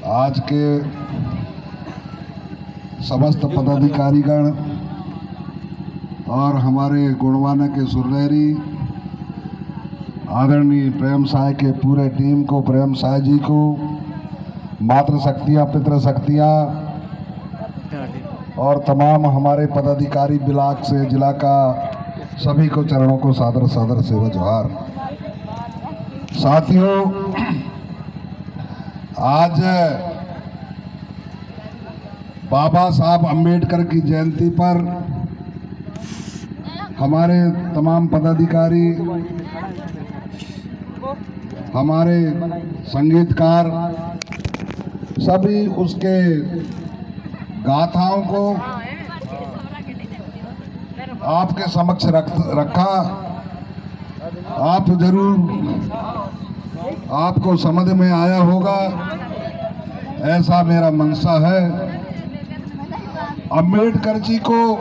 आज के समस्त पदाधिकारीगण और हमारे गुणवाना के सुरनेरी आदरणीय प्रेम साय के पूरे टीम को, प्रेम साय जी को, मातृशक्तियाँ, पितृशक्तियाँ और तमाम हमारे पदाधिकारी ब्लॉक से जिला का सभी को चरणों को सादर सादर सेवा जोहार। साथियों, आज बाबा साहब अंबेडकर की जयंती पर हमारे तमाम पदाधिकारी, हमारे संगीतकार सभी उसके गाथाओं को आपके समक्ष रखा। आप जरूर आपको समझ में आया होगा, ऐसा मेरा मंशा है। अंबेडकर जी को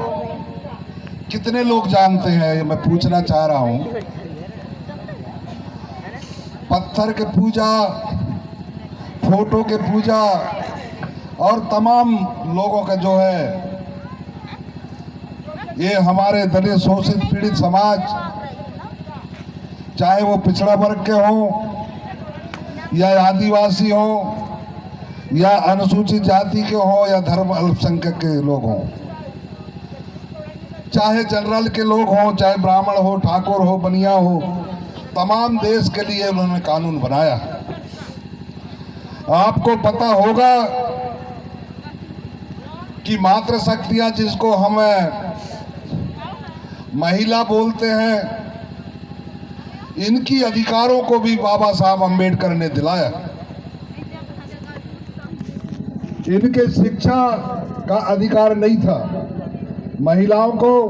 कितने लोग जानते हैं, ये मैं पूछना चाह रहा हूं। पत्थर के पूजा, फोटो के पूजा और तमाम लोगों का जो है, ये हमारे दलित शोषित पीड़ित समाज, चाहे वो पिछड़ा वर्ग के हों या आदिवासी हों या अनुसूचित जाति के हों या धर्म अल्पसंख्यक के लोग हों, चाहे जनरल के लोग हों, चाहे ब्राह्मण हो, ठाकुर हो, बनिया हो, तमाम देश के लिए उन्होंने कानून बनाया। आपको पता होगा कि मातृशक्तियां, जिसको हम महिला बोलते हैं, इनकी अधिकारों को भी बाबा साहब अंबेडकर ने दिलाया। इनके शिक्षा का अधिकार नहीं था, महिलाओं को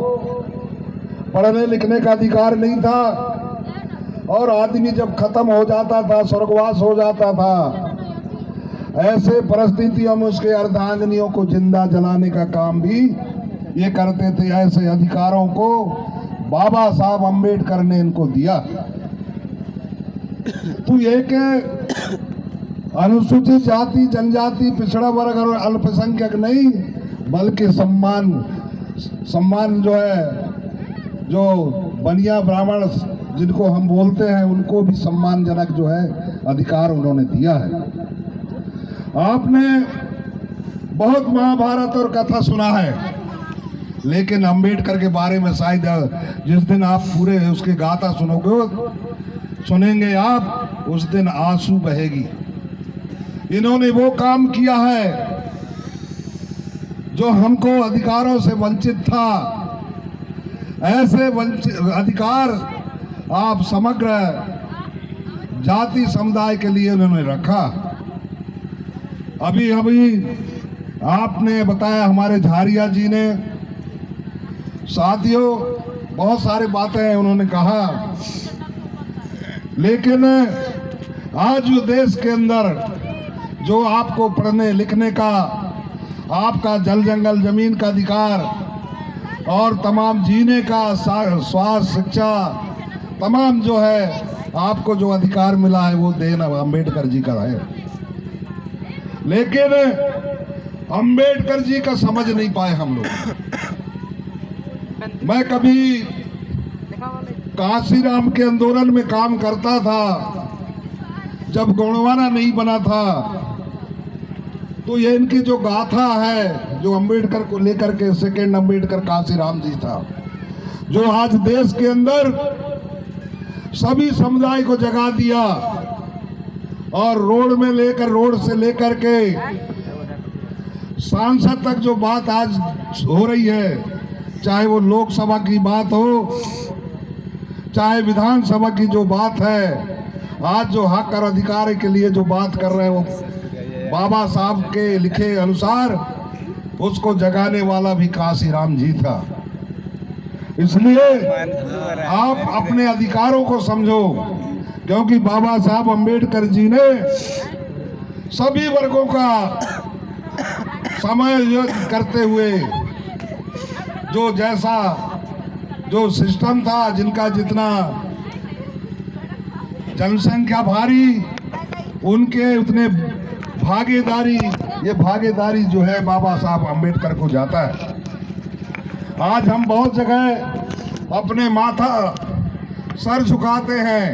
पढ़ने लिखने का अधिकार नहीं था, और आदमी जब खत्म हो जाता था, स्वर्गवास हो जाता था, ऐसे परिस्थितियों में उसके अर्धांगिनियों को जिंदा जलाने का काम भी ये करते थे। ऐसे अधिकारों को बाबा साहब अंबेडकर ने इनको दिया। तो एक अनुसूचित जाति, जनजाति, पिछड़ा वर्ग और अल्पसंख्यक नहीं, बल्कि सम्मान जो है, जो बनिया ब्राह्मण जिनको हम बोलते हैं, उनको भी सम्मानजनक जो है अधिकार उन्होंने दिया है। आपने बहुत महाभारत और कथा सुना है, लेकिन अंबेडकर के बारे में शायद जिस दिन आप पूरे उसके गाथा सुनेंगे आप, उस दिन आंसू बहेगी। इन्होंने वो काम किया है जो हमको अधिकारों से वंचित था। ऐसे अधिकार आप समग्र जाति समुदाय के लिए उन्होंने रखा। अभी आपने बताया हमारे झारिया जी ने, साथियों बहुत सारी बातें उन्होंने कहा, लेकिन आज देश के अंदर जो आपको पढ़ने लिखने का, आपका जल जंगल जमीन का अधिकार और तमाम जीने का, स्वास्थ्य, शिक्षा, तमाम जो है आपको जो अधिकार मिला है, वो देना अंबेडकर जी का है। लेकिन अंबेडकर जी का समझ नहीं पाए हम लोग। मैं कभी काशीराम के आंदोलन में काम करता था, जब गोंडवाना नहीं बना था, तो ये इनकी जो गाथा है, जो अंबेडकर को लेकर के, सेकेंड अंबेडकर काशीराम जी था, जो आज देश के अंदर सभी समुदाय को जगा दिया, और रोड से लेकर के सांसद तक जो बात आज हो रही है, चाहे वो लोकसभा की बात हो, चाहे विधानसभा की जो बात है, आज जो हक और अधिकार के लिए जो बात कर रहे हो, बाबा साहब के लिखे अनुसार उसको जगाने वाला भी काशीराम जी था। इसलिए आप अपने अधिकारों को समझो, क्योंकि बाबा साहब अंबेडकर जी ने सभी वर्गों का समायोजन करते हुए जो जैसा जो सिस्टम था, जिनका जितना जनसंख्या भारी, उनके उतने ये भागीदारी जो है बाबा साहब अम्बेडकर को जाता है। आज हम बहुत जगह अपने माथा सर झुकाते हैं,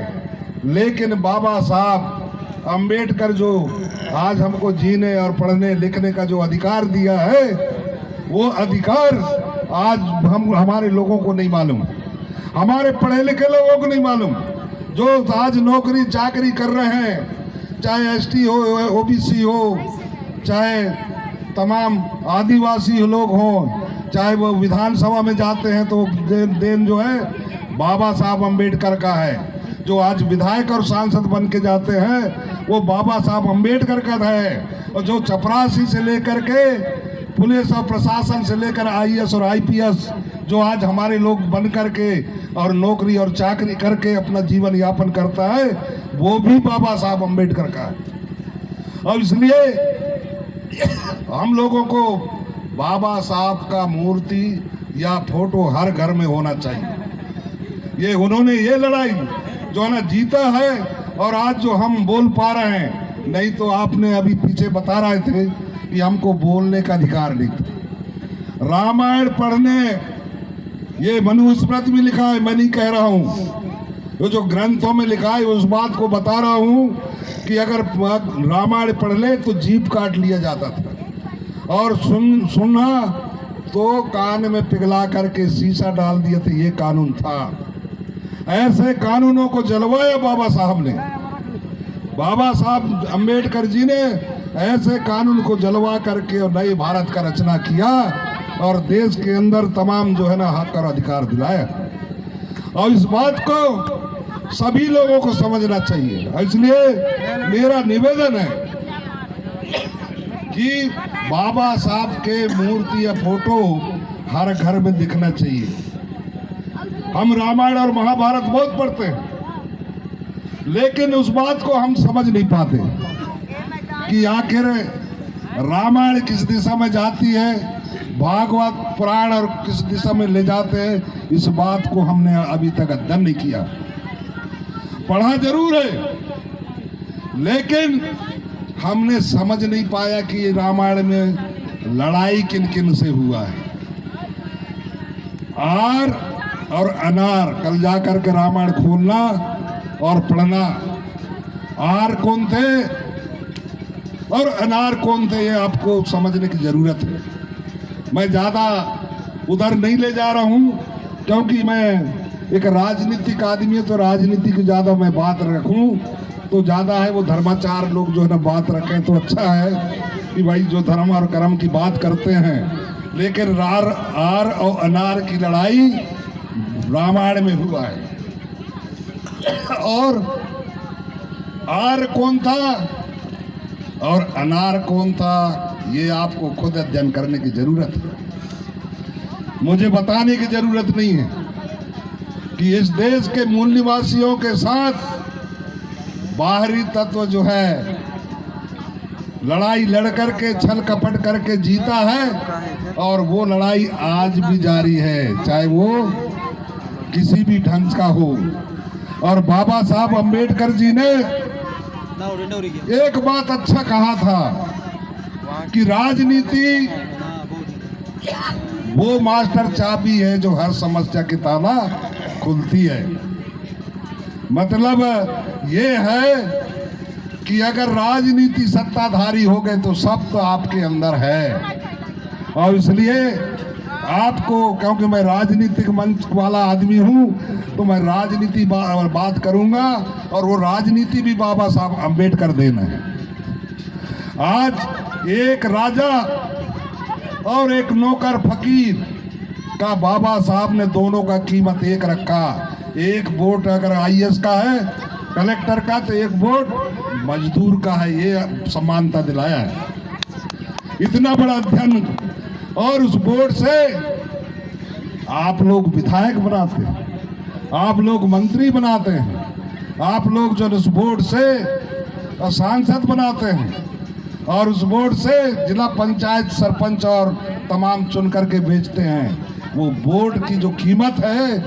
लेकिन बाबा साहब अम्बेडकर जो आज हमको जीने और पढ़ने लिखने का जो अधिकार दिया है, वो अधिकार आज हमारे लोगों को नहीं मालूम, हमारे पढ़े लिखे लोगों को नहीं मालूम। जो आज नौकरी चाकरी कर रहे हैं, चाहे एसटी हो, ओबीसी हो, चाहे तमाम आदिवासी लोग हों, चाहे वो विधानसभा में जाते हैं तो देन जो है बाबा साहब अम्बेडकर का है। जो आज विधायक और सांसद बन के जाते हैं वो बाबा साहब अम्बेडकर का है। और जो चपरासी से लेकर के पुलिस और प्रशासन से लेकर आईएएस और आईपीएस जो आज हमारे लोग बन करके और नौकरी और चाकरी करके अपना जीवन यापन करता है, वो भी बाबा साहब अम्बेडकर का है। और इसलिए हम लोगों को बाबा साहब का मूर्ति या फोटो हर घर में होना चाहिए। ये उन्होंने ये लड़ाई जो है ना जीता है, और आज जो हम बोल पा रहे हैं, नहीं तो आपने अभी पीछे बता रहे थे कि हमको बोलने का अधिकार नहीं था। रामायण पढ़ने, ये मनुस्मृति में लिखा है, मैं नहीं कह रहा हूँ, वो जो ग्रंथों में लिखा है उस बात को बता रहा हूँ कि अगर रामायण पढ़ ले तो जीभ काट लिया जाता था, और सुनना तो कान में पिघला करके शीशा डाल दिया था, ये कानून था। ऐसे कानूनों को जलवाया बाबा साहब ने, बाबा साहब अम्बेडकर जी ने ऐसे कानून को जलवा करके और नए भारत का रचना किया और देश के अंदर तमाम जो है ना हक और अधिकार दिलाया। और इस बात को सभी लोगों को समझना चाहिए। इसलिए मेरा निवेदन है कि बाबा साहब के मूर्ति या फोटो हर घर में दिखना चाहिए। हम रामायण और महाभारत बहुत पढ़ते हैं, लेकिन उस बात को हम समझ नहीं पाते कि आखिर रामायण किस दिशा में जाती है, भागवत पुराण और किस दिशा में ले जाते हैं। इस बात को हमने अभी तक अध्ययन नहीं किया। पढ़ा जरूर है, लेकिन हमने समझ नहीं पाया कि रामायण में लड़ाई किन किन से हुआ है। आर और अनार, कल जाकर के रामायण खोलना और पढ़ना, आर कौन थे और अनार कौन थे, ये आपको समझने की जरूरत है। मैं ज्यादा उधर नहीं ले जा रहा हूं, क्योंकि मैं एक राजनीतिक आदमी है, तो राजनीति की ज्यादा मैं बात रखूं तो ज्यादा है। वो धर्माचार लोग जो है ना बात रखें तो अच्छा है कि भाई जो धर्म और कर्म की बात करते हैं, लेकिन आर और अनार की लड़ाई रामायण में हुआ है। और आर कौन था और अनार कौन था, ये आपको खुद अध्ययन करने की जरूरत है। मुझे बताने की जरूरत नहीं है कि इस देश के मूल निवासियों के साथ बाहरी तत्व जो है लड़ाई लड़ करके छल कपट करके जीता है, और वो लड़ाई आज भी जारी है, चाहे वो किसी भी ढंग का हो। और बाबा साहब अम्बेडकर जी ने एक बात अच्छा कहा था कि राजनीति वो मास्टर चाबी है जो हर समस्या की ताला खुलती है। मतलब ये है कि अगर राजनीति सत्ताधारी हो गए तो सब तो आपके अंदर है। और इसलिए आपको, क्योंकि मैं राजनीतिक मंच वाला आदमी हूं, तो मैं राजनीति बात करूंगा, और वो राजनीति भी बाबा साहब अम्बेडकर देना है। आज एक राजा और एक नौकर फकीर का बाबा साहब ने दोनों का कीमत एक रखा। एक वोट अगर आईएएस का है, कलेक्टर का, तो एक वोट मजदूर का है, ये समानता दिलाया है। इतना बड़ा अध्ययन, और उस वोट से आप लोग विधायक बनाते हैं, आप लोग मंत्री बनाते हैं, आप लोग जो उस वोट से सांसद बनाते हैं, और उस वोट से जिला पंचायत सरपंच और तमाम चुन करके भेजते हैं। वो वोट की जो कीमत है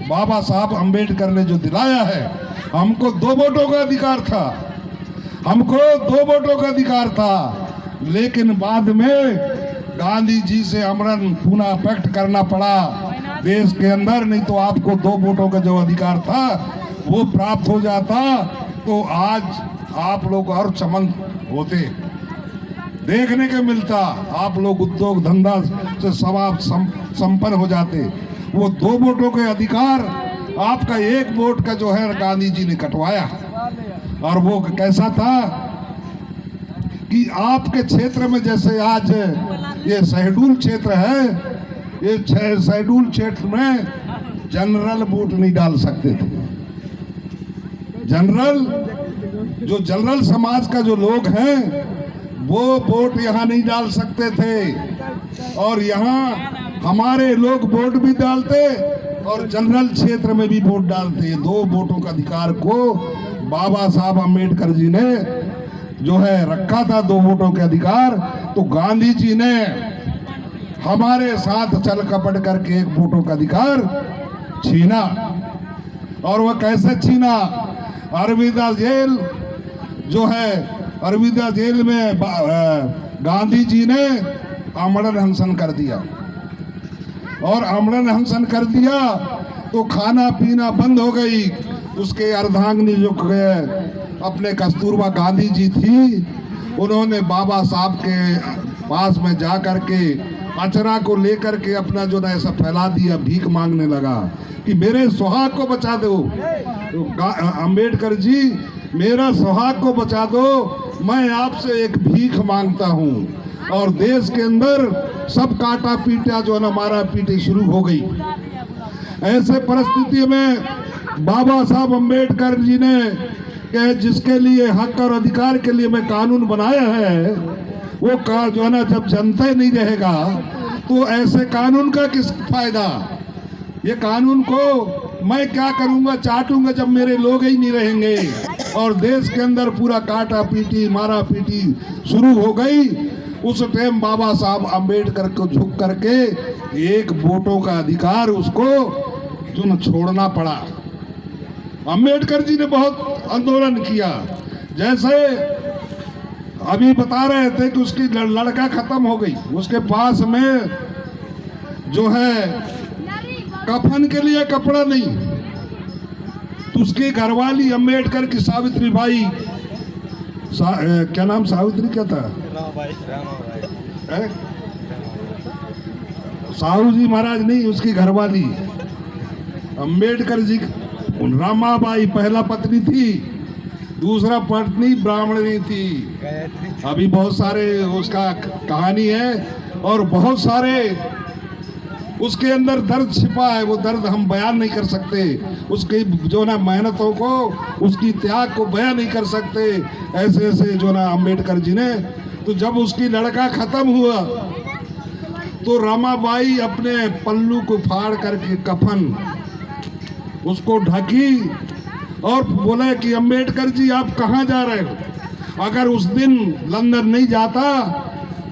बाबा साहब अम्बेडकर ने जो दिलाया है। हमको 2 वोटों का अधिकार था, हमको 2 वोटों का अधिकार था, लेकिन बाद में गांधी जी से अमरण पुनः पैक्ट करना पड़ा देश के अंदर, नहीं तो आपको 2 वोटों का जो अधिकार था वो प्राप्त हो जाता तो आज आप लोग और चमन होते, देखने के मिलता, आप लोग उद्योग धंधा से सवाब संपन्न हो जाते। वो 2 वोटों के अधिकार आपका 1 वोट का जो है गांधी जी ने कटवाया। और वो कैसा था कि आपके क्षेत्र में जैसे आज ये शेड्यूल क्षेत्र है, ये शेड्यूल क्षेत्र में जनरल वोट नहीं डाल सकते थे। जनरल समाज का जो लोग हैं वो वोट यहाँ नहीं डाल सकते थे, और यहाँ हमारे लोग वोट भी डालते और जनरल क्षेत्र में भी वोट डालते। 2 वोटों का अधिकार को बाबा साहब अम्बेडकर जी ने जो है रखा था, 2 वोटों के अधिकार, तो गांधी जी ने हमारे साथ चल कपट करके 1 वोटों का अधिकार छीना। और वह कैसे छीना? अरविंदा जेल जो है, अरविंदा जेल में गांधी जी ने आमरण अनशन कर दिया, और आमरण अनशन कर दिया तो खाना पीना बंद हो गई। उसके अर्धांगिनी जो अपने कस्तूरबा गांधी जी थी, उन्होंने बाबा साहब के पास में जा करके अचरा को लेकर के अपना जो ना ऐसा फैला दिया, भीख मांगने लगा कि मेरे सुहाग को बचा दो। तो अम्बेडकर जी, मेरा सुहाग को बचा दो, मैं आपसे एक भीख मांगता हूँ। और देश के अंदर सब काटा पीटा जो है ना मारा पीटी शुरू हो गई। ऐसे परिस्थिति में बाबा साहब अम्बेडकर जी ने कि जिसके लिए हक और अधिकार के लिए मैं कानून बनाया है, वो जो है ना जब जनता ही नहीं रहेगा तो ऐसे कानून का किस फायदा? ये कानून को मैं क्या करूंगा, चाटूंगा जब मेरे लोग ही नहीं रहेंगे। और देश के अंदर पूरा काटा पीटी मारा पीटी शुरू हो गई। उस टाइम बाबा साहब अम्बेडकर को झुक करके 1 वोटों का अधिकार उसको जो न छोड़ना पड़ा। अम्बेडकर जी ने बहुत आंदोलन किया। जैसे अभी बता रहे थे कि उसकी लड़का खत्म हो गई, उसके पास में जो है कफन के लिए कपड़ा नहीं, तो उसकी घरवाली अम्बेडकर की सावित्री बाई, क्या नाम सावित्री क्या था, साहू जी महाराज नहीं, उसकी घरवाली अम्बेडकर जी रामाबाई पहला पत्नी थी, दूसरा पत्नी ब्राह्मणी थी। अभी बहुत सारे उसका कहानी है और बहुत सारे उसके अंदर दर्द छिपा है। वो दर्द हम बयान नहीं कर सकते, उसकी जो ना मेहनतों को, उसकी त्याग को बयान नहीं कर सकते। ऐसे ऐसे जो ना अम्बेडकर जी ने, तो जब उसकी लड़का खत्म हुआ तो रमाबाई अपने पल्लू को फाड़ करके कफन उसको ढकी और बोले कि अम्बेडकर जी आप कहाँ जा रहे हो? अगर उस दिन लंदन नहीं जाता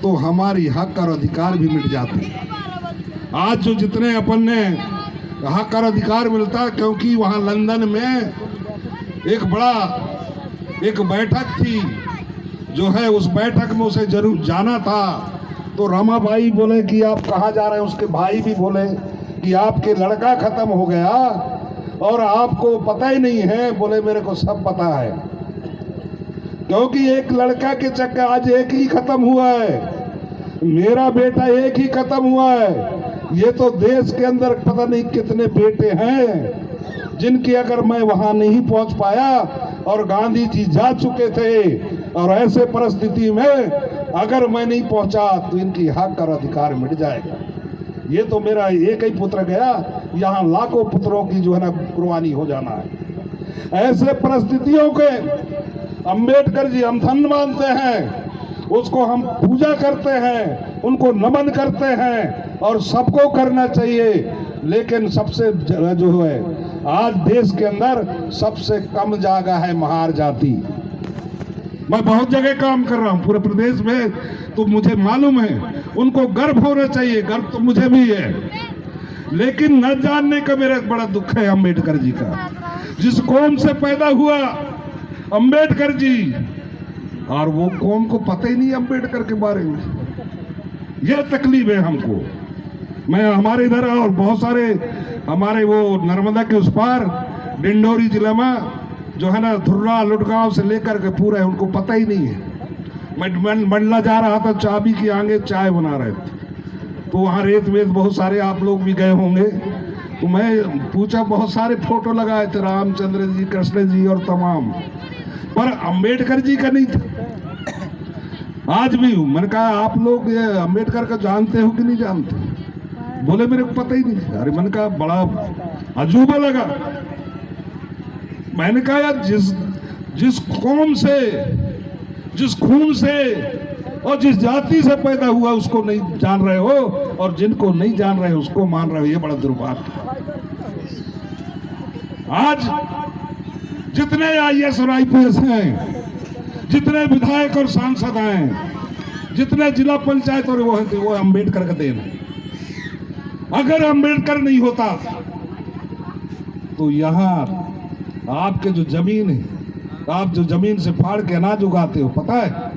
तो हमारी हक और अधिकार भी मिट जाते। आज जो जितने अपन ने हक और अधिकार मिलता, क्योंकि वहाँ लंदन में एक बैठक थी जो है, उस बैठक में उसे जरूर जाना था। तो रमाबाई बोले कि आप कहाँ जा रहे हैं? उसके भाई भी बोले कि आपके लड़का खत्म हो गया और आपको पता ही नहीं है। बोले मेरे को सब पता है, क्योंकि एक लड़का के चक्कर आज एक ही खत्म हुआ है, मेरा बेटा एक ही खत्म हुआ है। ये तो देश के अंदर पता नहीं कितने बेटे हैं जिनकी अगर मैं वहां नहीं पहुंच पाया, और गांधी जी जा चुके थे, और ऐसे परिस्थिति में अगर मैं नहीं पहुंचा तो इनकी हक और अधिकार मिट जाएगा। ये तो मेरा एक ही पुत्र गया, यहाँ लाखों पुत्रों की जो है ना कुर्बानी हो जाना है। ऐसे परिस्थितियों के अम्बेडकर जी हम धन्य मानते हैं, उसको हम पूजा करते हैं, उनको नमन करते हैं, और सबको करना चाहिए। लेकिन सबसे जो है आज देश के अंदर सबसे कम जगह है महार जाति। मैं बहुत जगह काम कर रहा हूँ पूरे प्रदेश में, तो मुझे मालूम है उनको गर्व होना चाहिए। गर्व तो मुझे भी है, लेकिन न जानने का मेरा बड़ा दुख है अम्बेडकर जी का। जिस कौम से पैदा हुआ अम्बेडकर जी, और वो कौम को पता ही नहीं अम्बेडकर के बारे में। यह तकलीफ है हमको। मैं हमारे इधर और बहुत सारे हमारे वो नर्मदा के उस पार डिंडोरी जिले में जो है ना धुर्रा लुटगांव से लेकर के पूरा है, उनको पता ही नहीं है। मैं मंडला जा रहा था, चाबी की आगे चाय बना रहे थे, तो वहाँ रेत वेत बहुत सारे, आप लोग भी गए होंगे, तो मैं पूछा, बहुत सारे फोटो लगाए थे रामचंद्र जी, कृष्ण जी और तमाम, पर अंबेडकर जी का नहीं था। आज भी मैंने कहा आप लोग ये अंबेडकर का जानते हो कि नहीं जानते? बोले मेरे को पता ही नहीं। अरे मैंने कहा बड़ा अजूबा लगा। मैंने कहा यार जिस कौम से, जिस खून से और जिस जाति से पैदा हुआ उसको नहीं जान रहे हो, और जिनको नहीं जान रहे उसको मान रहे हो, ये बड़ा दुर्भाग्य है। आज जितने IAS और IPS हैं, जितने विधायक और सांसद हैं, जितने जिला पंचायत और वो अंबेडकर का देन है। अगर अंबेडकर नहीं होता तो यहाँ आपके जो जमीन है, आप जो जमीन से फाड़ के अनाज उगाते हो, पता है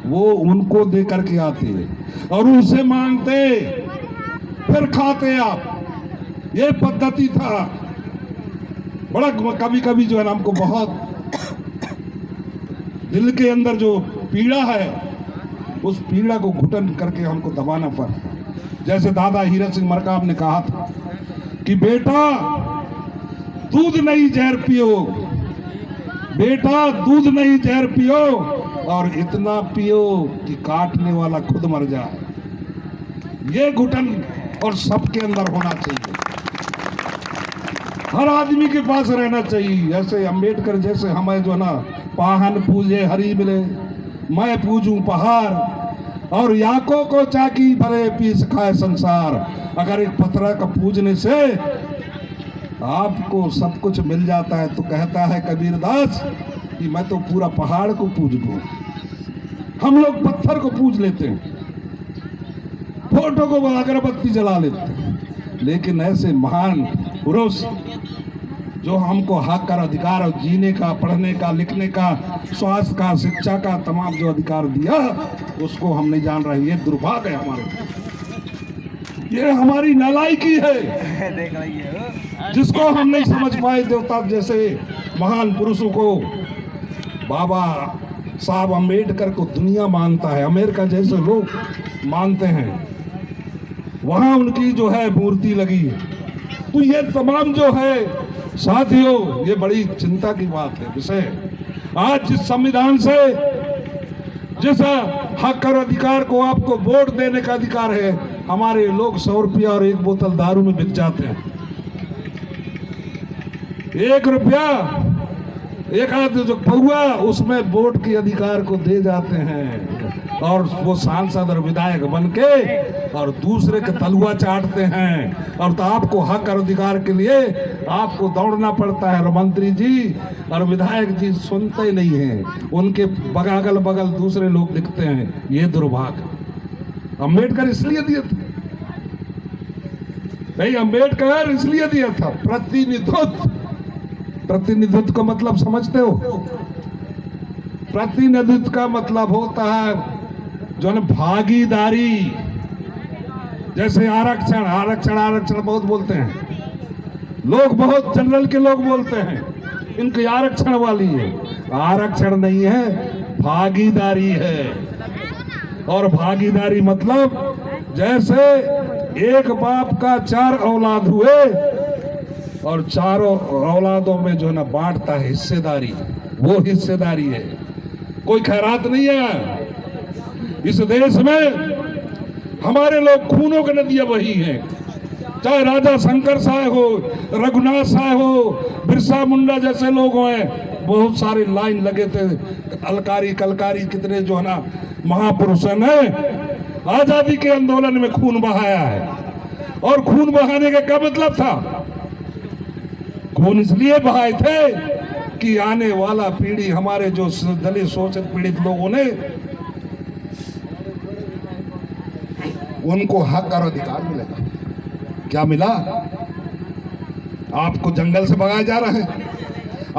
वो उनको दे करके आते हैं और उनसे मांगते फिर खाते आप। ये पद्धति था। बड़ा कभी कभी जो है ना हमको बहुत दिल के अंदर जो पीड़ा है, उस पीड़ा को घुटन करके हमको दबाना पड़ता। जैसे दादा हीरत सिंह मरकाम ने कहा था कि बेटा दूध नहीं जहर पियो, बेटा दूध नहीं जहर पियो, और इतना पियो कि काटने वाला खुद मर जाए। ये घुटन और सबके अंदर होना चाहिए, हर आदमी के पास रहना चाहिए। ऐसे अंबेडकर जैसे हमें जो ना पाहन पूजे हरी मिले, मैं पूजूं पहाड़, और याको को चाकी भरे पी सिखाए संसार। अगर एक पत्थर का पूजने से आपको सब कुछ मिल जाता है, तो कहता है कबीरदास कि मैं तो पूरा पहाड़ को पूज लूं। हम लोग पत्थर को पूज लेते हैं, फोटो को अगरबत्ती जला लेते हैं, लेकिन ऐसे महान पुरुष जो हमको हक और अधिकार और जीने का, पढ़ने का, लिखने का, स्वास्थ्य का, शिक्षा का तमाम जो अधिकार दिया, उसको हम नहीं जान रहे। ये दुर्भाग्य है हमारे, ये हमारी नालायकी है जिसको हम नहीं समझ पाए। देवता जैसे महान पुरुषों को, बाबा साहब अंबेडकर को दुनिया मानता है, अमेरिका जैसे लोग मानते हैं, वहां उनकी जो है मूर्ति लगी है। तो ये तमाम जो है साथियों, ये बड़ी चिंता की बात है विषय। आज जिस संविधान से, जिस हक और अधिकार को आपको वोट देने का अधिकार है, हमारे लोग 100 रुपया और एक बोतल दारू में बिक जाते हैं। 1 रुपया एक आध जो पौआ उसमें वोट के अधिकार को दे जाते हैं, और वो सांसद और विधायक बन के और दूसरे के तलुआ चाटते हैं। और तो आपको हक और अधिकार के लिए आपको दौड़ना पड़ता है, और मंत्री जी और विधायक जी सुनते नहीं हैं, उनके अगल बगल दूसरे लोग दिखते हैं। ये दुर्भाग्य। अम्बेडकर इसलिए दिया था भाई, अम्बेडकर इसलिए दिया था प्रतिनिधित्व। प्रतिनिधित्व का मतलब समझते हो? प्रतिनिधित्व का मतलब होता है जो है भागीदारी। जैसे आरक्षण, आरक्षण आरक्षण बहुत बोलते हैं लोग, बहुत जनरल के लोग बोलते हैं इनकी आरक्षण वाली है। आरक्षण नहीं है, भागीदारी है। और भागीदारी मतलब जैसे एक बाप का 4 औलाद हुए और चारों औलादों में जो है ना बांटता है हिस्सेदारी, वो हिस्सेदारी है। कोई खैरात नहीं है इस देश में। हमारे लोग खूनों के नदियां वही हैं, चाहे राजा शंकर साहब हो, रघुनाथ साहब हो, बिरसा मुंडा जैसे लोग हैं, बहुत सारे लाइन लगे थे, अलकारी कलकारी कितने जो है ना महापुरुष ने आजादी के आंदोलन में खून बहाया है। और खून बहाने का क्या मतलब था? खून इसलिए बहाए थे कि आने वाला पीढ़ी, हमारे जो दलित शोषित पीड़ित लोगों ने, उनको हक और अधिकार मिलेगा। क्या मिला? आपको जंगल से भगाए जा रहे हैं,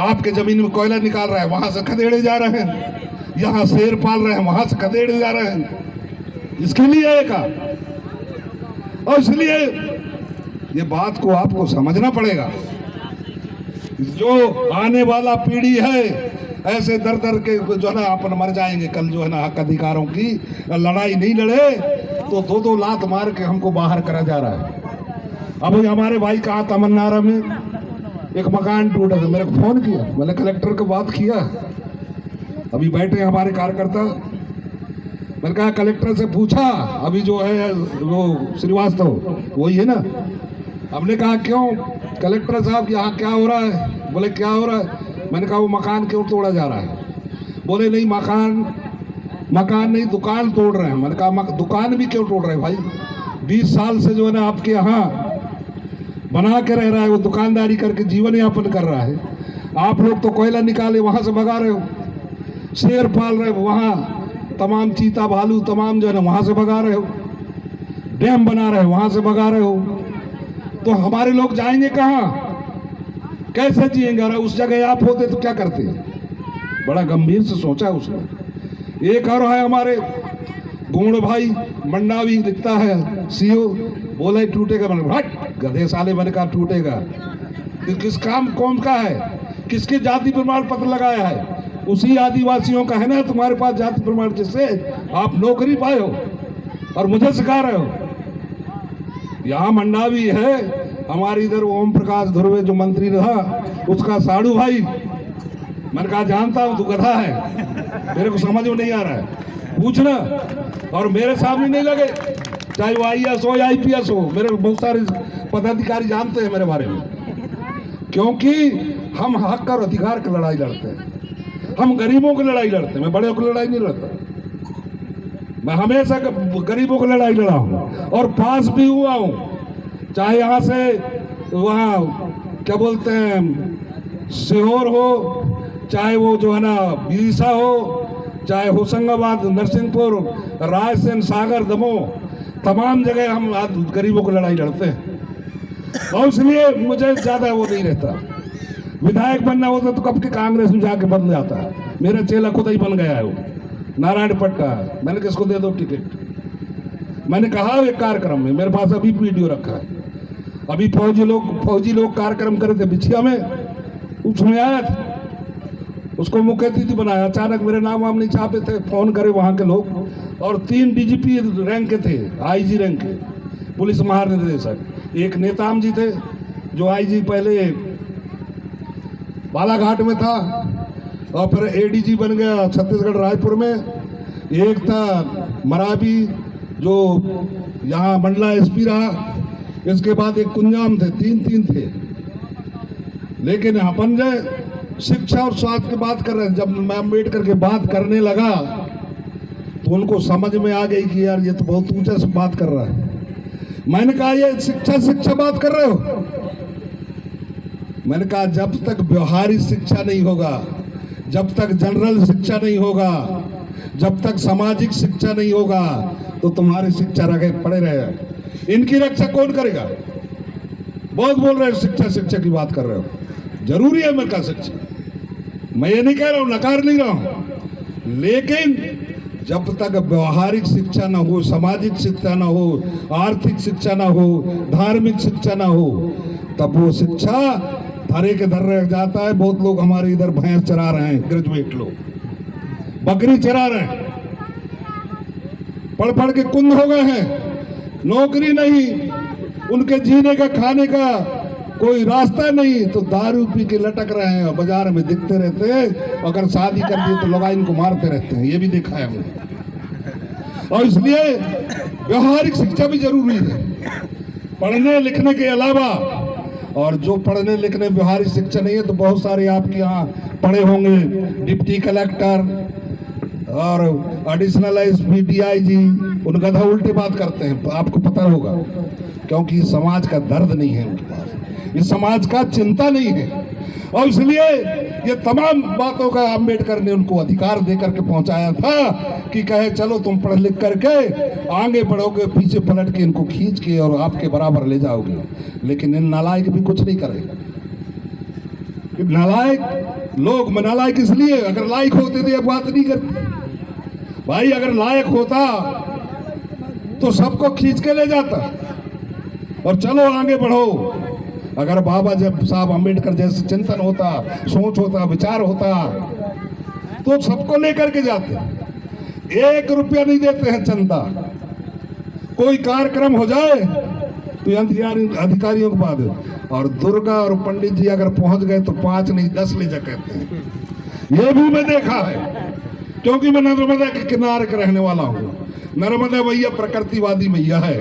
आपके जमीन में कोयला निकाल रहा है, वहां से खदेड़े जा रहे हैं, यहाँ शेर पाल रहे हैं, वहां से खदेड़ जा रहे हैं, इसके लिए का। और इसलिए ये बात को आपको समझना पड़ेगा। जो आने वाला पीढ़ी है ऐसे दर दर के जो है ना अपन मर जाएंगे कल, जो है ना हक अधिकारों की लड़ाई नहीं लड़े तो दो दो लात मार के हमको बाहर करा जा रहा है। अब हमारे भाई कहा तमन्नारा में एक मकान टूटा था, मेरे को फोन किया, मैंने कलेक्टर को बात किया, अभी बैठे हमारे कार्यकर्ता, मैंने कहा कलेक्टर से पूछा, अभी जो है वो श्रीवास्तव वही है ना, हमने कहा क्यों कलेक्टर साहब यहाँ क्या हो रहा है? बोले क्या हो रहा है? मैंने कहा वो मकान क्यों तोड़ा जा रहा है? बोले नहीं मकान नहीं दुकान तोड़ रहे हैं। मैंने कहा दुकान भी क्यों तोड़ रहे हैं भाई? 20 साल से जो है ना आपके यहाँ बना के रह रहा है, वो दुकानदारी करके जीवन यापन कर रहा है। आप लोग तो कोयला निकाले वहां से भगा रहे हो, शेर पाल रहे हो वहां, तमाम चीता भालू तमाम जो है ना वहां से भगा रहे हो, डैम बना रहे हो वहां से भगा रहे हो, तो हमारे लोग जाएंगे कहाँ? कैसे जिएंगे? अरे उस जगह आप होते तो क्या करते? बड़ा गंभीर से सोचा उसने। एक और है हमारे गुण भाई मंडावी दिखता है सीओ, बोला टूटेगा, मैंने हट गधे साले, मैंने कहा टूटेगा किस काम कौन का है? किसके जाति प्रमाण पत्र लगाया है? उसी आदिवासियों का है ना तुम्हारे पास जाति प्रमाण, जिससे आप नौकरी पाए हो और मुझे सिखा रहे हो। यहाँ मंडावी है हमारे इधर ओम प्रकाश ध्रुवे जो मंत्री रहा, उसका साड़ू भाई, मैंने कहा जानता हूँ तू गधा है, मेरे को समझ में नहीं आ रहा है, पूछना। और मेरे सामने नहीं लगे, चाहे वो IAS हो या IPS हो, मेरे बहुत सारे पदाधिकारी जानते हैं मेरे बारे में, क्योंकि हम हक और अधिकार की लड़ाई लड़ते हैं, हम गरीबों की लड़ाई लड़ते हैं। मैं बड़े की लड़ाई नहीं लड़ता, मैं हमेशा गरीबों की लड़ाई लड़ा हूँ और पास भी हुआ हूँ, चाहे यहाँ से वहाँ क्या बोलते हैं सीहोर हो, चाहे वो जो है ना बीसा हो, चाहे होशंगाबाद, नरसिंहपुर, रायसेन, सागर, दमोह, तमाम जगह हम गरीबों की लड़ाई लड़ते हैं। और इसलिए मुझे ज़्यादा वो नहीं रहता, विधायक बनना होता तो कब के कांग्रेस में जाके बन जाता है। मेरा चेला खुद ही बन गया है, वो नारायण पट का है, मैंने किसको दे दो टिकट। मैंने कहा एक कार्यक्रम में, मेरे पास अभी वीडियो रखा है, अभी फौजी लोग कार्यक्रम करे थे बिछिया में, उसमें आया था, उसको मुख्य अतिथि बनाया, अचानक मेरे नाम वाम नहीं छापे थे, फोन करे वहां के लोग, और 3 DGP रैंक के थे, IG रैंक के, पुलिस महानिदेशक, एक नेताम जी थे जो IG पहले बालाघाट में था और फिर ADG बन गया छत्तीसगढ़ रायपुर में, एक था मरावी जो यहाँ मंडला SP रहा, इसके बाद एक कुंजाम थे, 3 थे। लेकिन अपन जो शिक्षा और स्वास्थ्य की बात कर रहे हैं, जब मैं अम्बेडकर की बात करने लगा तो उनको समझ में आ गई कि यार ये तो बहुत ऊंचा से बात कर रहा है। मैंने कहा ये शिक्षा बात कर रहे हो? मैंने कहा जब तक व्यवहारिक शिक्षा नहीं होगा, जब तक जनरल शिक्षा नहीं होगा, जब तक सामाजिक शिक्षा नहीं होगा तो तुम्हारी शिक्षा रखे पड़े रहे। इनकी रक्षा कौन करेगा? बहुत बोल रहे हो शिक्षा की बात कर रहे हो, जरूरी है मेरे का शिक्षा, मैं ये नहीं कह रहा हूं, नकार नहीं रहा हूं, लेकिन जब तक व्यवहारिक शिक्षा ना हो, सामाजिक शिक्षा ना हो, आर्थिक शिक्षा ना हो, धार्मिक शिक्षा ना हो, तब वो शिक्षा धरे के धर रह जाता है। बहुत लोग हमारे इधर भैंस चरा रहे हैं, ग्रेजुएट लोग बकरी चरा रहे हैं, पढ़ के कुंद हो गए हैं, नौकरी नहीं, उनके जीने का खाने का कोई रास्ता नहीं, तो दारू पी के लटक रहे हैं और बाजार में दिखते रहते हैं। अगर शादी कर दी तो लोग इनको मारते रहते हैं, ये भी देखा है हमने। और इसलिए व्यवहारिक शिक्षा भी जरूरी है पढ़ने लिखने के अलावा। और जो पढ़ने लिखने व्यवहारिक शिक्षा नहीं है तो बहुत सारे आपके यहाँ पढ़े होंगे, डिप्टी कलेक्टर और एडिशनल SP DIG, उन गधा उल्टे बात करते हैं, आपको पता होगा, क्योंकि समाज का दर्द नहीं है उनके पास, इस समाज का चिंता नहीं है। और इसलिए ये तमाम बातों का अम्बेडकर ने उनको अधिकार देकर के पहुंचाया था कि कहे चलो तुम पढ़ लिख करके आगे बढ़ोगे, पीछे पलट के इनको खींच के और आपके बराबर ले जाओगे। लेकिन इन नालायक भी कुछ नहीं करेगा। नालायक लोग नालायक इसलिए, अगर लायक होते तो ये बात नहीं करते। भाई अगर लायक होता तो सबको खींच के ले जाता और चलो आगे बढ़ो। अगर बाबा जब साहब अम्बेडकर जैसे चिंतन होता, सोच होता, विचार होता तो सबको लेकर के जाते। 1 रुपया नहीं देते हैं चंदा। कोई कार्यक्रम हो जाए तो अधिकारियों के बाद, और दुर्गा और पंडित जी अगर पहुंच गए तो 5 नहीं 10 ले जा कहते हैं। ये भी मैं देखा है, क्योंकि मैं नर्मदा के किनारे का रहने वाला हूँ। नर्मदा मैया प्रकृतिवादी मैया है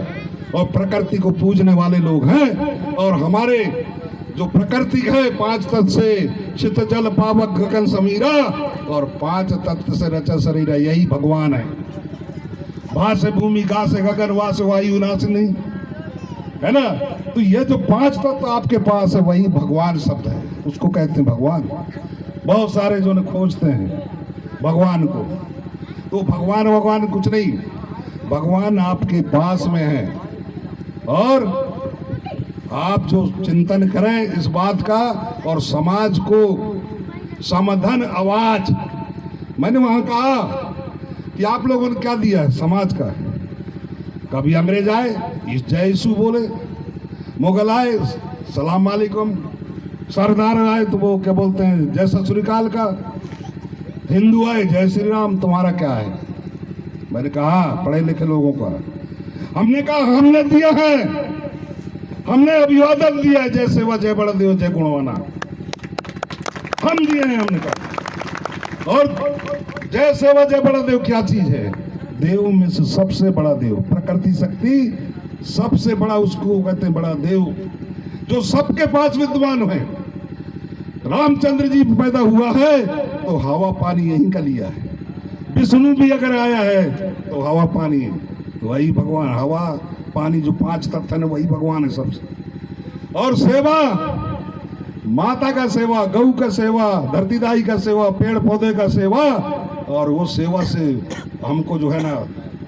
और प्रकृति को पूजने वाले लोग हैं। और हमारे जो प्रकृति है 5 तत्व से चित जल पावक गगन समीरा, और 5 तत्व से रचा शरीर, यही भगवान है। भा से भूमि, गा से गगन, वा से वायु, ना से नहीं, है ना। तो ये जो 5 तत्व आपके पास है वही भगवान शब्द है, उसको कहते हैं भगवान। बहुत सारे जो ने खोजते हैं भगवान को, तो भगवान कुछ नहीं, भगवान आपके पास में है। और आप जो चिंतन करें इस बात का, और समाज को समाधान आवाज, मैंने वहां कहा कि आप लोगों ने क्या दिया है समाज का। कभी अंग्रेज आए इस जय यीशु बोले, मुगल आए सलाम वालेकुम, सरदार आए तो वो क्या बोलते हैं जय सत श्री अकाल का, हिंदू आए जय श्री राम। तुम्हारा क्या है? मैंने कहा पढ़े लिखे लोगों का, हमने कहा हमने दिया है, हमने अभिवादन दिया है, जय सेवा जय बड़ा देव जय गुणवाना, हम दिए हैं। हमने कहा, और जय सेवा जय बड़ा देव क्या चीज है? देव में से सबसे बड़ा देव, प्रकृति शक्ति सबसे बड़ा, उसको कहते हैं बड़ा देव, जो सबके पास विद्वान है। रामचंद्र जी पैदा हुआ है तो हवा पानी यहीं का लिया है। विष्णु भी अगर आया है तो हवा पानी है, वही भगवान। हवा पानी जो 5 तत्व है वही भगवान है सबसे। और सेवा, माता का सेवा, गऊ का सेवा, धरतीदाई का सेवा, पेड़ पौधे का सेवा, और वो सेवा से हमको जो है ना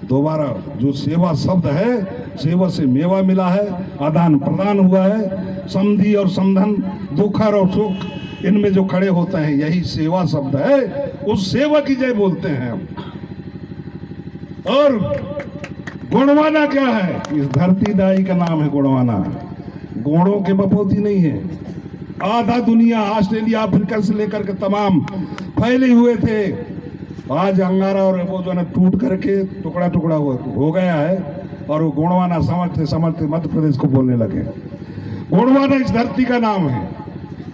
दोबारा जो सेवा शब्द है, सेवा से मेवा मिला है, आदान प्रदान हुआ है, समधि और समधन, दुख और सुख इनमें जो खड़े होते हैं यही सेवा शब्द है। उस सेवा की जय बोलते हैं हम। और गुणवाना क्या है? इस धरतीदाई का नाम है गुणवाना। गुणों के बपोती नहीं है। आधा दुनिया ऑस्ट्रेलिया अफ्रीका से लेकर के तमाम फैले हुए थे, आज अंगारा और वो जो है टूट करके टुकड़ा टुकड़ा हो गया है, और वो गुणवाना समझते समझते मध्य प्रदेश को बोलने लगे। गुणवाना इस धरती का नाम है,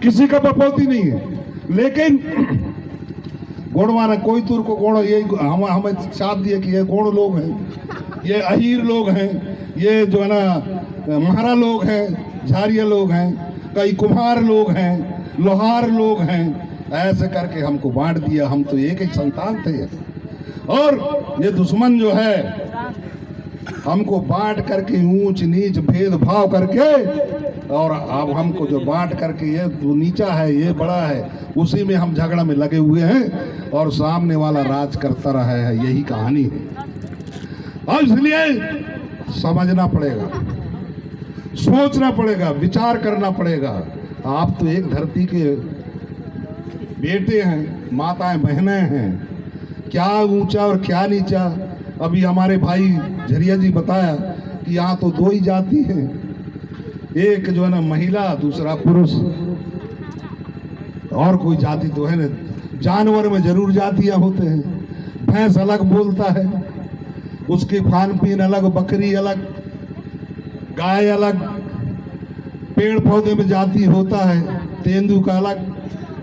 किसी का बपोती नहीं है। लेकिन गुणवाना कोई तुर को गुण, ये हमें साथ दिए कि ये गुण लोग हैं, ये अहीर लोग हैं, ये जो है ना महारा लोग हैं, झारिया लोग हैं, कई कुम्हार लोग हैं, लोहार लोग हैं, ऐसे करके हमको बांट दिया। हम तो एक ही संतान थे, और ये दुश्मन जो है हमको बांट करके ऊंच नीच भेदभाव करके, और अब हमको जो बांट करके ये नीचा है ये बड़ा है, उसी में हम झगड़ा में लगे हुए हैं, और सामने वाला राज करता रहा है। यही कहानी है। और इसलिए समझना पड़ेगा, सोचना पड़ेगा, विचार करना पड़ेगा। आप तो एक धरती के बेटे हैं, माताएं बहनें हैं, क्या ऊंचा और क्या नीचा। अभी हमारे भाई झरिया जी बताया कि यहाँ तो 2 ही जाति हैं, एक जो है ना महिला, दूसरा पुरुष, और कोई जाति तो है ना। जानवर में जरूर जातियां होते हैं। भैंस अलग बोलता है, उसकी खान पीन अलग, बकरी अलग, गाय अलग, पेड़ पौधे में जाति होता है, तेंदू का अलग,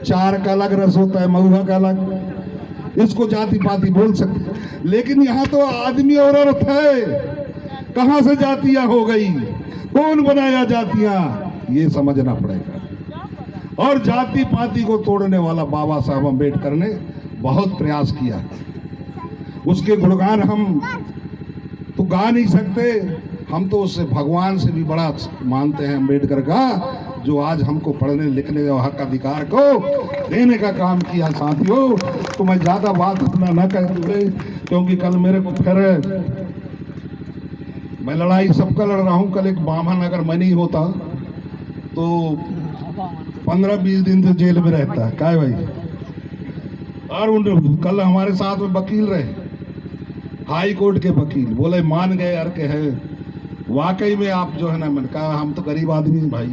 चार का अलग रस होता है, महुआ का अलग, इसको जाति पाति बोल सकते। लेकिन यहाँ तो आदमी और औरत है, कहाँ से जातियां हो गई? कौन बनाया जातियां? ये समझना पड़ेगा। और जाति पाति को तोड़ने वाला बाबा साहब अम्बेडकर ने बहुत प्रयास किया। उसके गुणगान हम तो गा नहीं सकते, हम तो उससे भगवान से भी बड़ा मानते हैं अम्बेडकर का, जो आज हमको पढ़ने लिखने और हक अधिकार को देने का काम किया। साथियों, तो मैं ज्यादा बात अपना न करते हुए, क्योंकि कल मेरे को फिर मैं लड़ाई सबका लड़ रहा हूँ। कल एक बामन अगर मैं नहीं होता तो 15-20 दिन से जेल में रहता है। क्या भाई? और कल हमारे साथ में वकील रहे, हाई कोर्ट के वकील बोले मान गए यार के है वाकई में आप जो है ना, मैंने कहा हम तो गरीब आदमी हैं भाई,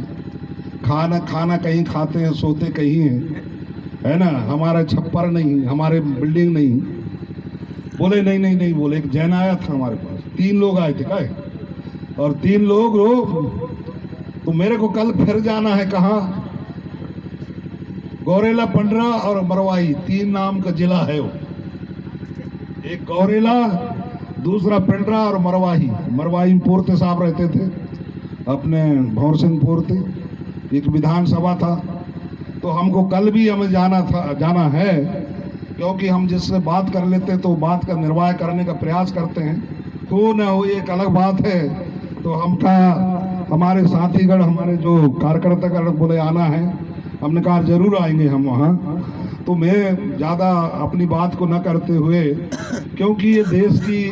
खाना कहीं खाते हैं, सोते कहीं हैं, है ना, हमारा छप्पर नहीं, हमारे बिल्डिंग नहीं। बोले नहीं नहीं नहीं, बोले एक जैन आया था हमारे पास, 3 लोग आए थे काय, और 3 लोग तो मेरे को कल फिर जाना है कहाँ, गौरेला, पंडरा और मरवाई, 3 नाम का जिला है वो, एक गौरेला, दूसरा पेंड्रा और मरवाही। मरवाही में पोरते साहब रहते थे, अपने भंवर सिंह पोरते, एक विधानसभा था। तो हमको कल भी हमें जाना है, क्योंकि हम जिससे बात कर लेते हैं तो बात का निर्वाह करने का प्रयास करते हैं, हो न हो एक अलग बात है। तो हमारे साथीगण, हमारे जो कार्यकर्तागण बोले आना है, हमने कहा जरूर आएंगे हम वहाँ। तो मैं ज़्यादा अपनी बात को न करते हुए, क्योंकि ये देश की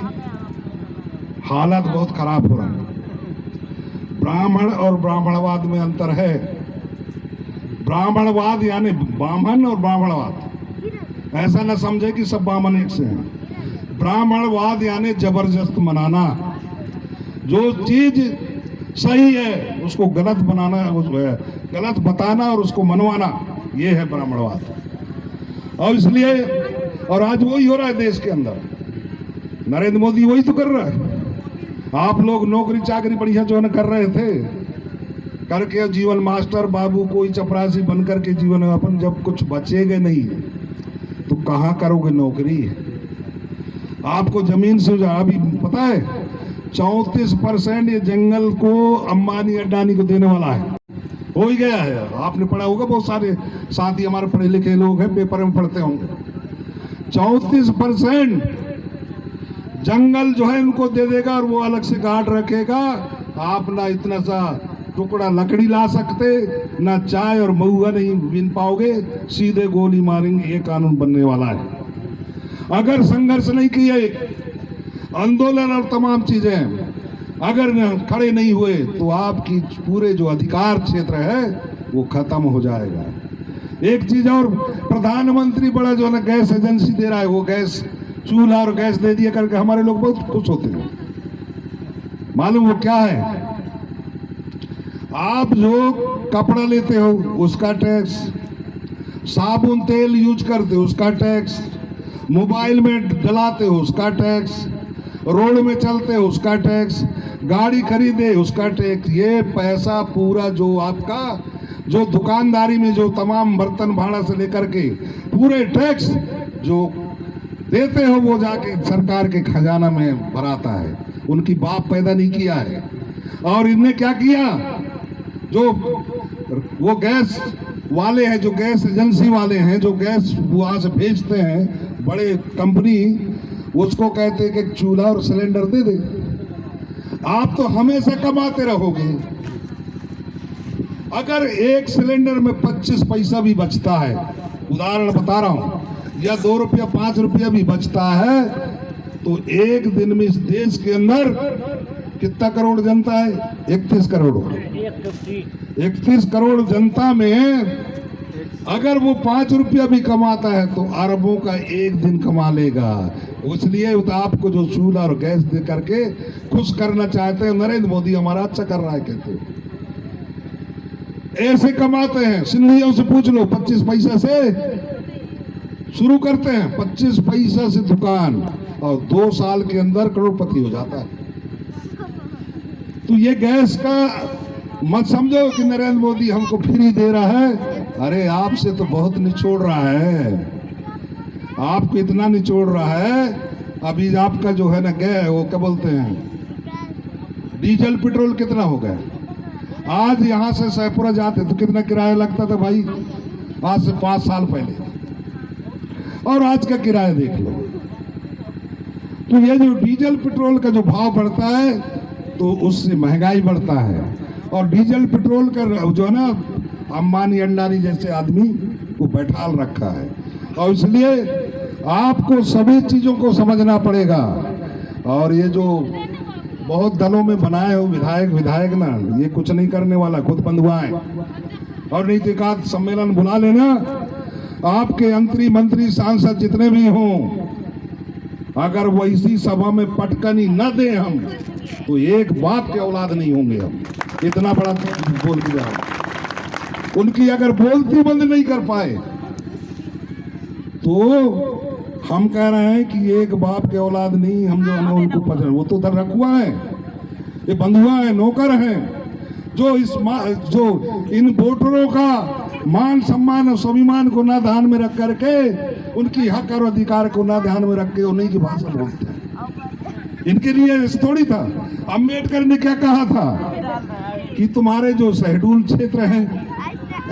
हालत बहुत खराब हो रहा है, ब्राह्मण और ब्राह्मणवाद में अंतर है। ब्राह्मणवाद यानी ब्राह्मण और ब्राह्मणवाद, ऐसा न समझे कि सब ब्राह्मण एक से हैं। ब्राह्मणवाद यानी जबरदस्त मनाना, जो चीज सही है उसको गलत बनाना, गलत बताना और उसको मनवाना, ये है ब्राह्मणवाद। और इसलिए, और आज वही हो रहा है देश के अंदर, नरेंद्र मोदी वही तो कर रहा है। आप लोग नौकरी चाकरी बढ़िया जो है कर रहे थे, करके जीवन मास्टर बाबू कोई चपरासी बन करके जीवन अपन, जब कुछ बचेगा नहीं तो कहाँ करोगे नौकरी। आपको जमीन से अभी पता है 34% ये जंगल को अंबानी अडानी को देने वाला है, हो ही गया है। आपने पढ़ा होगा, बहुत सारे साथी हमारे पढ़े लिखे लोग हैं, पेपर में पढ़ते होंगे। 34% जंगल जो है उनको दे देगा और वो अलग से गार्ड रखेगा। आप ना इतना सा टुकड़ा लकड़ी ला सकते, ना चाय और महुआ नहीं बीन पाओगे, सीधे गोली मारेंगे। ये कानून बनने वाला है। अगर संघर्ष नहीं किए, आंदोलन और तमाम चीजें अगर खड़े नहीं हुए तो आपकी पूरे जो अधिकार क्षेत्र है वो खत्म हो जाएगा। एक चीज और, प्रधानमंत्री बड़ा जो है ना गैस एजेंसी दे रहा है, वो गैस चूल्हा और गैस दे दिया करके हमारे लोग बहुत खुश होते हैं। मालूम वो क्या है? आप जो कपड़ा लेते हो उसका टैक्स, साबुन तेल यूज करते हो उसका टैक्स, मोबाइल में डलाते हो उसका टैक्स, रोड में चलते हो उसका टैक्स, गाड़ी खरीदे उसका टैक्स। ये पैसा पूरा जो आपका जो दुकानदारी में जो तमाम बर्तन भाड़ा से लेकर के पूरे टैक्स जो देते हो वो जाके सरकार के खजाना में भराता है। उनकी बाप पैदा नहीं किया है। और इनने क्या किया, जो वो गैस वाले हैं, जो गैस एजेंसी वाले हैं, जो गैस वहां से भेजते हैं बड़े कंपनी, उसको कहते हैं कि चूल्हा और सिलेंडर दे दे। आप तो हमेशा कमाते रहोगे। अगर एक सिलेंडर में 25 पैसा भी बचता है, उदाहरण बता रहा हूं, या 2 रुपया 5 रुपया भी बचता है, तो एक दिन में इस देश के अंदर कितना करोड़ जनता है? 31 करोड़। 31 करोड़ जनता में अगर वो 5 रुपया भी कमाता है तो अरबों का एक दिन कमा लेगा। इसलिए आपको जो चूल्हा और गैस दे करके खुश करना चाहते हैं, नरेंद्र मोदी हमारा अच्छा कर रहा है कहते हैं। ऐसे कमाते हैं, सिंधियों से पूछ लो, 25 पैसा से शुरू करते हैं, 25 पैसा से दुकान, और 2 साल के अंदर करोड़पति हो जाता है। तो ये गैस का मत समझो कि नरेंद्र मोदी हमको फ्री दे रहा है। अरे आपसे तो बहुत निचोड़ रहा है, आपको इतना निचोड़ रहा है। अभी आपका जो है ना गया, वो क्या बोलते हैं, डीजल पेट्रोल कितना हो गया। आज यहाँ से सैपुरा जाते तो कितना किराया लगता था भाई, आज से 5 साल पहले, और आज का किराया देख लो। तो ये जो डीजल पेट्रोल का जो भाव बढ़ता है तो उससे महंगाई बढ़ता है। और डीजल पेट्रोल का जो है ना, अंबानी अंडानी जैसे आदमी को बैठाल रखा है। और इसलिए आपको सभी चीजों को समझना पड़ेगा। और ये जो बहुत दलों में बनाए हो विधायक ना, ये कुछ नहीं करने वाला, खुद बंधुआए। और नहीं तो एकाध सम्मेलन बुला लेना, आपके मंत्री सांसद जितने भी हों, अगर वैसी सभा में पटकनी न दे हम तो एक बाप के औलाद नहीं होंगे हम। इतना बड़ा बोल के जाओ। उनकी अगर बोलती बंद नहीं कर पाए तो हम कह रहे हैं कि एक बाप के औलाद नहीं हम, जो हमें उनको पसंद, वो तो उधर रखुआ है, ये बंधुआ है, नौकर हैं, जो इन वोटरों का मान सम्मान और स्वाभिमान को ना ध्यान में रख करके, उनकी हक और अधिकार को ना ध्यान में रख के उन्हीं की भाषा बोलते हैं। इनके लिए थोड़ी था। अम्बेडकर ने क्या कहा था कि तुम्हारे जो शेड्यूल क्षेत्र हैं,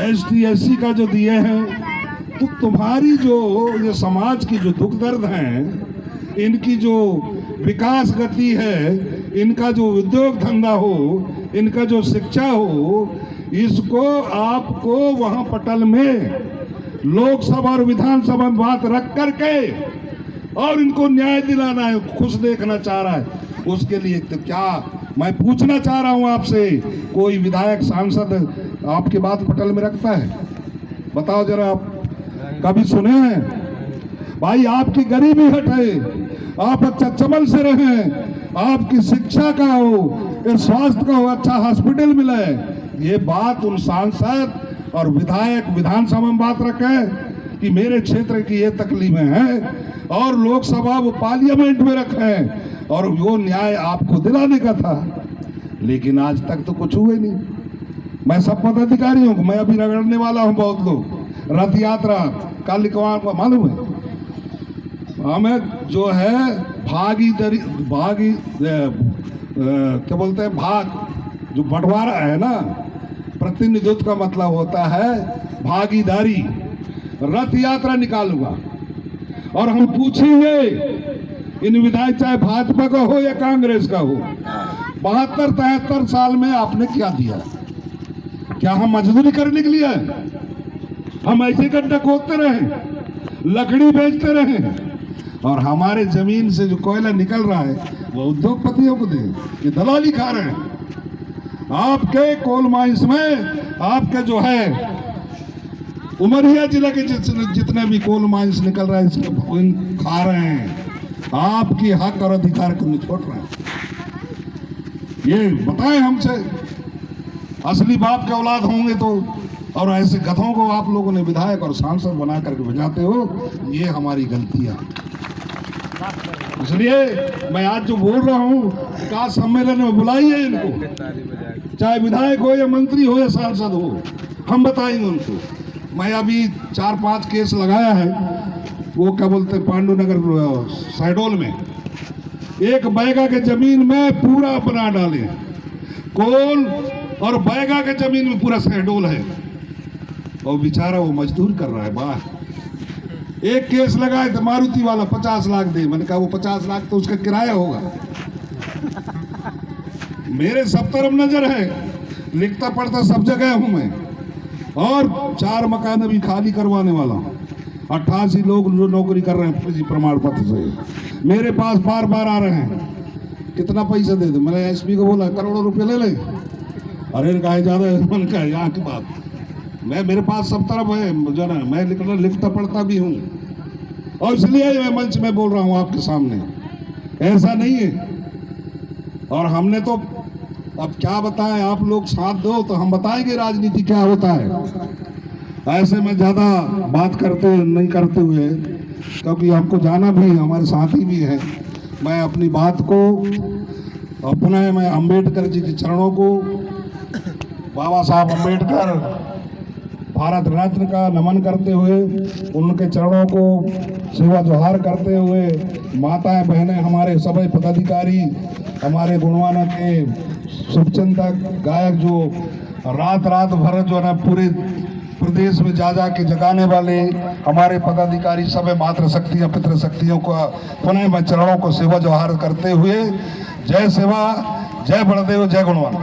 ST SC का जो दिए हैं, तो तुम्हारी जो ये समाज की जो दुख दर्द हैं, इनकी जो विकास गति है, इनका जो उद्योग धंधा हो, इनका जो शिक्षा हो, इसको आपको वहां पटल में लोकसभा और विधानसभा में बात रख करके और इनको न्याय दिलाना है, खुश देखना चाह रहा है। उसके लिए तो क्या मैं पूछना चाह रहा हूं आपसे, कोई विधायक सांसद आपकी बात पटल में रखता है? बताओ जरा, आप कभी सुने हैं? भाई आपकी गरीबी हटे, आप अच्छा चमन से रहें, आपकी शिक्षा का हो, स्वास्थ्य का हो, अच्छा हॉस्पिटल मिले, ये बात उन सांसद और विधायक विधानसभा में बात रखें कि मेरे क्षेत्र की ये तकलीफें हैं, और लोकसभा वो पार्लियामेंट में रखें, और वो न्याय आपको दिलाने का था। लेकिन आज तक तो कुछ हुए नहीं। मैं सब पदाधिकारियों को, मैं अभी रगड़ने वाला हूँ बहुत लोग, रथ यात्रा का लिखवा मालूम है हमें, जो है भागीदारी क्या बोलते हैं, भाग जो बंटवारा है ना, प्रतिनिधित्व का मतलब होता है भागीदारी। रथ यात्रा निकालूंगा और हम पूछेंगे इन विधायक, चाहे भाजपा का हो या कांग्रेस का हो, 72-73 साल में आपने क्या दिया? क्या हम मजदूरी करने के लिए है? हम ऐसे गड्ढा खोदते रहे, लकड़ी बेचते रहे, और हमारे जमीन से जो कोयला निकल रहा है वो उद्योगपतियों को दे, ये दलाली खा रहे हैं। आपके कोल माइंस में, आपके जो है उमरिया जिला के जितने भी कोल माइंस निकल रहे हैं, इसको खा रहे हैं, आपकी हक और अधिकार को निचोड़ रहे हैं। ये बताएं हमसे, असली बाप के औलाद होंगे तो, और ऐसे गधों को आप लोगों ने विधायक और सांसद बना करके बजाते हो, ये हमारी गलतियां। इसलिए मैं आज जो बोल रहा हूँ, विकास सम्मेलन में बुलाइए इनको, चाहे विधायक हो या मंत्री हो या सांसद हो, हम बताएंगे उनको। मैं अभी 4-5 केस लगाया है, वो क्या बोलते हैं, पांडुनगर शहडोल में, एक बैगा के जमीन में पूरा बना डाले, कोल और बैगा के जमीन में पूरा शहडोल है, और बेचारा वो मजदूर कर रहा है बाहर। एक केस लगाए तो मारुति वाला 50 लाख दे, मैंने कहा वो 50 लाख तो उसका किराया होगा। मेरे सब तरफ नजर है, लिखता पढ़ता सब जगह हूं मैं, और 4 मकान अभी खाली करवाने वाला हूं। 88 लोग जो नौकरी कर रहे हैं प्रमाण पत्र से, मेरे पास बार बार आ रहे हैं, कितना पैसा दे दो? मैंने SP को बोला करोड़ों रुपये ले ले। अरे कहा ज्यादा मन का यहाँ की बात, मेरे पास सब तरफ है जो ना, मैं लिखता पढ़ता भी हूँ, और इसलिए मैं मंच में बोल रहा हूँ आपके सामने, ऐसा नहीं है। और हमने तो अब क्या बताएं, आप लोग साथ दो तो हम बताएंगे राजनीति क्या होता है। ऐसे में ज़्यादा बात नहीं करते हुए, क्योंकि हमको जाना भी, हमारे साथी भी हैं, मैं अपनी बात को अपना, मैं अम्बेडकर जी के चरणों को, बाबा साहब अम्बेडकर भारत रत्न का नमन करते हुए, उनके चरणों को सेवा जोहार करते हुए, माताएं बहनें, हमारे सभी पदाधिकारी, हमारे गुणवाना के शुभचिंतक गायक, जो रात भर जो है पूरे प्रदेश में जा के जगाने वाले हमारे पदाधिकारी, सभी मातृ शक्तियां पितृ शक्तियों को पुनः मैं चरणों को सेवा जोहार करते हुए, जय सेवा, जय बड़देव, जय गुणवान।